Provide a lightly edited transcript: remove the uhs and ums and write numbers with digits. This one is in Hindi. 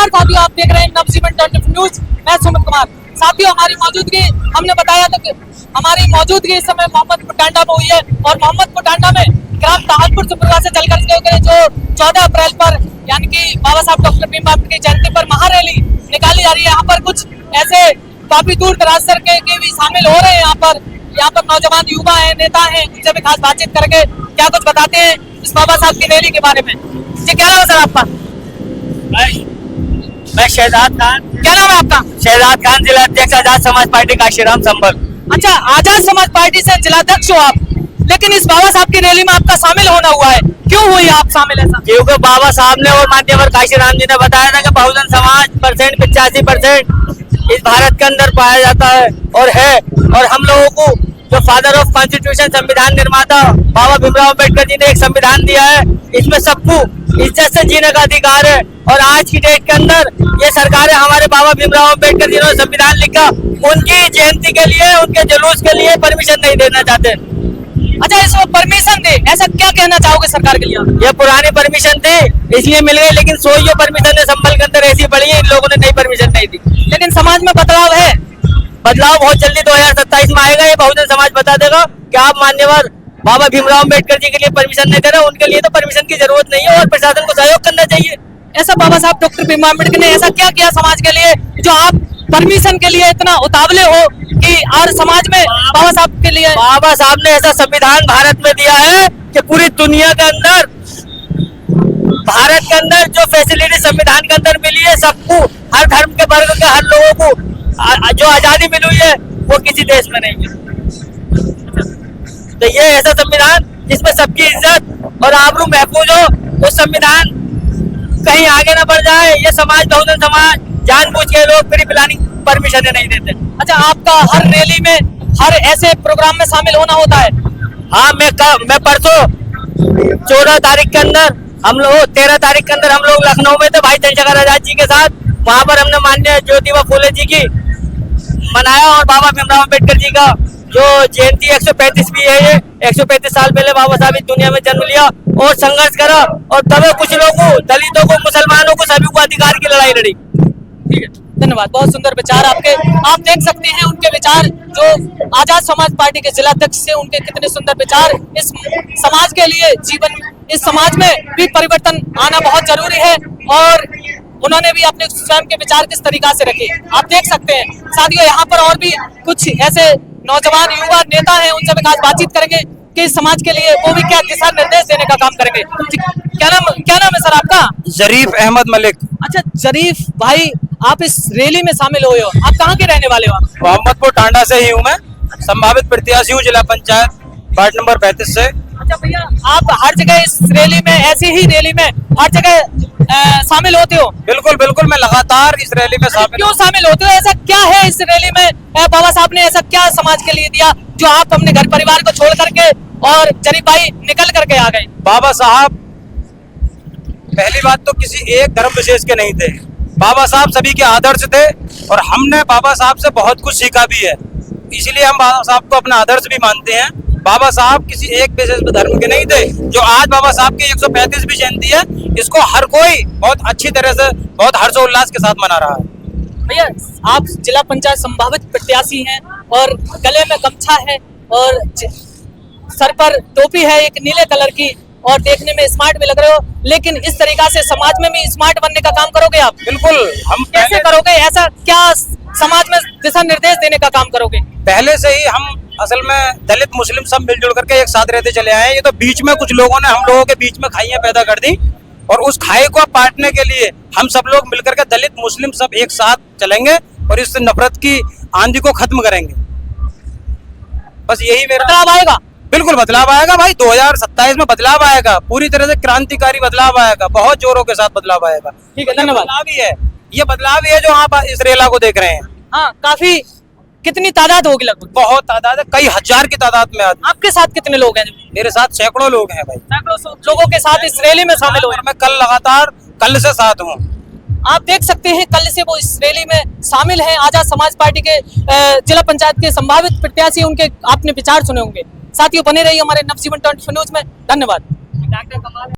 नमस्कार साथियों, आप देख रहे हैं नवजीवन 24 न्यूज। मैं सुमित कुमार। साथियों, हमारी मौजूदगी हमने बताया था कि हमारी मौजूदगी इस समय मोहम्मदपुर टांडा में हुई है और मोहम्मदपुर टांडा में ग्राम ताहलपुर सुपुरवा से चलकर के जो 14 अप्रैल पर यानी कि बाबा साहब डॉक्टर भीमराव अम्बेडकर की जयंती पर महारैली निकाली जा रही है। यहाँ पर कुछ ऐसे काफी दूर दराज के भी शामिल हो रहे हैं। यहाँ पर नौजवान युवा है, नेता है, उनसे भी खास बातचीत करके क्या कुछ बताते हैं इस बाबा साहब की रैली के बारे में। जी, क्या नाम है सर आपका? मैं शहजाद खान। क्या नाम है आपका? शहजाद खान, जिला अध्यक्ष आजाद समाज पार्टी काशीराम संभल। अच्छा, आजाद समाज पार्टी से जिलाध्यक्ष हो आप, लेकिन इस बाबा साहब की रैली में आपका शामिल होना हुआ है, क्यों हुई आप शामिल? ऐसा क्योंकि बाबा साहब ने और मान्यवर काशीराम जी ने बताया था कि बहुजन समाज 85% इस भारत के अंदर पाया जाता है और हम लोगों को जो फादर ऑफ कॉन्स्टिट्यूशन संविधान निर्माता बाबा भीमराव अम्बेडकर जी ने एक संविधान दिया है, इसमें सबको इज्जत से जीने का अधिकार है। और आज की डेट के अंदर ये सरकारें हमारे बाबा भीमराव अम्बेडकर जी ने संविधान लिखा, उनकी जयंती के लिए, उनके जुलूस के लिए परमिशन नहीं देना चाहते। अच्छा, इसको परमिशन दे, ऐसा क्या कहना चाहोगे सरकार के लिए? ये पुरानी परमिशन थी इसलिए मिल गई, लेकिन जो परमिशन है संभल के अंदर ऐसी पड़ी है, इन लोगों ने नई परमिशन नहीं दी। लेकिन समाज में बदलाव है, बदलाव बहुत जल्दी 2027 में आएगा। ये बहुजन समाज बता देगा कि आप मान्यवर बाबा भीमराव अम्बेडकर जी के लिए परमिशन नहीं दे रहे, उनके लिए तो परमिशन की जरूरत नहीं है और प्रशासन को सहयोग करना चाहिए। ऐसा बाबा साहब डॉक्टर भीमराव अम्बेडकर ने ऐसा क्या किया समाज के लिए जो आप परमिशन के लिए इतना उतावले हो कि और समाज में बाबा साहब के लिए? बाबा साहब ने ऐसा संविधान भारत में दिया है कि पूरी दुनिया के अंदर, भारत के अंदर जो फैसिलिटी संविधान के अंदर मिली है सबको, हर धर्म के वर्ग के हर लोगों को जो आजादी मिली हुई है वो किसी देश में नहीं है। तो ये ऐसा संविधान जिसमें सबकी इज्जत और आबरू महफूज हो, वो संविधान कहीं आगे ना बढ़ जाए, ये समाज बहुजन समाज जानबूझ के लोग प्री प्लानिंग परमिशन नहीं देते। अच्छा, आपका हर रैली में, हर ऐसे प्रोग्राम में शामिल होना होता है? हाँ, मैं परसों 14 तारीख के अंदर 13 तारीख के अंदर हम लोग लखनऊ में थे भाई चंद्रशेखर आजाद जी के साथ। वहाँ पर हमने माननीय ज्योतिबा फूले जी की मनाया और बाबा भीमराव अम्बेडकर जी का जो जयंती 135 भी है, ये 135 साल पहले बाबा साहब इस दुनिया में जन्म लिया और संघर्ष करा और तब कुछ लोगों, दलितों को, मुसलमानों को, सभी को अधिकार की लड़ाई लड़ी। ठीक है, धन्यवाद। बहुत सुंदर विचार आपके। आप देख सकते हैं उनके विचार, जो आजाद समाज पार्टी के जिलाध्यक्ष से उनके कितने सुंदर विचार। इस समाज के लिए इस समाज में भी परिवर्तन आना बहुत जरूरी है और उन्होंने भी अपने स्वयं के विचार किस तरीका से रखे आप देख सकते हैं। साथियों, यहाँ पर और भी कुछ ऐसे नौजवान युवा नेता हैं, उनसे भी खास बातचीत करेंगे कि समाज के लिए वो भी क्या दिशा निर्देश देने का काम करेंगे। क्या नाम है सर आपका? जरीफ अहमद मलिक। अच्छा जरीफ भाई, आप इस रैली में शामिल हुए हो, आप कहाँ के रहने वाले हो? मोहम्मदपुर टांडा से ही हूँ मैं, संभावित प्रत्याशी हूँ जिला पंचायत वार्ड नंबर 35 से। अच्छा भैया, आप हर जगह इस रैली में, ऐसी ही रैली में हर जगह शामिल होते हो? बिल्कुल बिल्कुल, मैं लगातार इस रैली में शामिल। क्यों शामिल होते हो? ऐसा क्या है इस रैली में? बाबा साहब ने ऐसा क्या समाज के लिए दिया जो आप अपने घर परिवार को छोड़ करके और जरीफ भाई निकल करके आ गए? बाबा साहब पहली बात तो किसी एक धर्म विशेष के नहीं थे। बाबा साहब सभी के आदर्श थे और हमने बाबा साहब से बहुत कुछ सीखा भी है, इसीलिए हम बाबा साहब को अपना आदर्श भी मानते हैं। बाबा साहब किसी एक विशेष धर्म के नहीं थे। जो आज बाबा साहब की 135वीं जयंती है, इसको हर कोई बहुत अच्छी तरह से, बहुत हर्षोल्लास के साथ मना रहा है। भैया, आप जिला पंचायत संभावित प्रत्याशी हैं और गले में गमछा है और सर पर टोपी है एक नीले कलर की और देखने में स्मार्ट भी लग रहे हो, लेकिन इस तरीका से समाज में भी स्मार्ट बनने का काम करोगे आप? बिल्कुल। हम कैसे करोगे? ऐसा क्या समाज में दिशा निर्देश देने का काम करोगे? पहले से ही हम असल में दलित मुस्लिम सब मिलजुल करके एक साथ रहते चले आए हैं। ये तो बीच में कुछ लोगों ने हम लोगों के बीच में खाइयां पैदा कर दी और उस खाई को पाटने के लिए हम सब लोग मिलकर के दलित मुस्लिम सब एक साथ चलेंगे और इस नफरत की आंधी को खत्म करेंगे। बस यही मेरा। बदलाव आएगा? बिल्कुल बदलाव आएगा भाई, 2027 में बदलाव आएगा, पूरी तरह से क्रांतिकारी बदलाव आएगा, बहुत जोरों के साथ बदलाव आएगा। ठीक है, धन्यवाद। ये बदलाव ही है जो आप इस रैली को देख रहे हैं। हाँ, काफी। कितनी तादाद होगी? लगभग बहुत तादाद है, कई हजार की तादाद में आदमी। आपके साथ कितने लोग हैं? मेरे साथ सैकड़ों लोग हैं भाई। सैकड़ों लोगों के साथ इस रैली में शामिल हुए। मैं कल से साथ हूँ। आप देख सकते हैं कल से वो इस रैली में शामिल हैं। आजाद समाज पार्टी के जिला पंचायत के संभावित प्रत्याशी, उनके आपने विचार सुने होंगे। साथियों, बने रहिए हमारे नवजीवन 24 न्यूज में। धन्यवाद।